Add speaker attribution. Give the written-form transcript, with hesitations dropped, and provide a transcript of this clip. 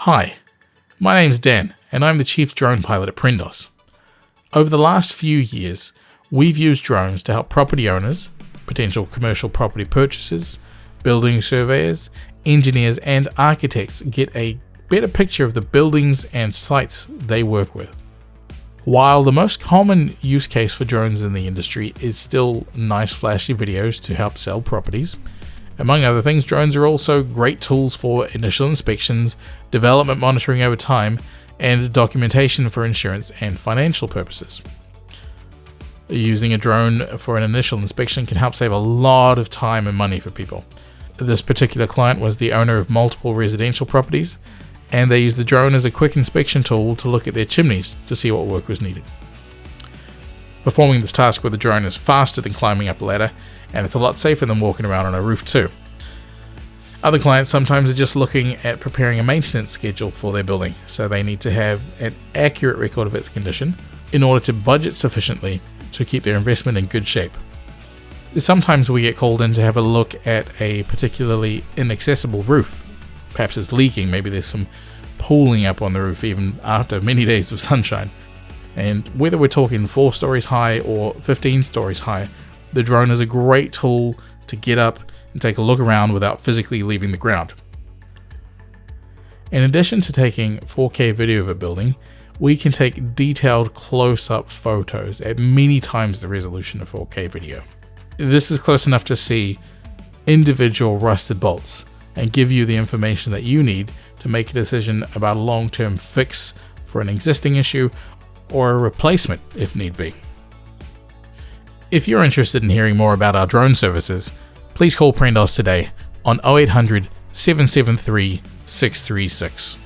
Speaker 1: Hi, my name's Dan, and I'm the Chief Drone Pilot at Prendos. Over the last few years, we've used drones to help property owners, potential commercial property purchasers, building surveyors, engineers, and architects get a better picture of the buildings and sites they work with. While the most common use case for drones in the industry is still nice flashy videos to help sell properties, among other things, drones are also great tools for initial inspections, development monitoring over time, and documentation for insurance and financial purposes. Using a drone for an initial inspection can help save a lot of time and money for people. This particular client was the owner of multiple residential properties, and they used the drone as a quick inspection tool to look at their chimneys to see what work was needed. Performing this task with a drone is faster than climbing up a ladder, and it's a lot safer than walking around on a roof too. Other clients sometimes are just looking at preparing a maintenance schedule for their building, so they need to have an accurate record of its condition in order to budget sufficiently to keep their investment in good shape. Sometimes we get called in to have a look at a particularly inaccessible roof. Perhaps it's leaking, maybe there's some pooling up on the roof even after many days of sunshine. And whether we're talking 4 stories high or 15 stories high, the drone is a great tool to get up and take a look around without physically leaving the ground. In addition to taking 4K video of a building, we can take detailed close-up photos at many times the resolution of 4K video. This is close enough to see individual rusted bolts and give you the information that you need to make a decision about a long-term fix for an existing issue or a replacement if need be. If you're interested in hearing more about our drone services, please call Prendos today on 0800 773 636.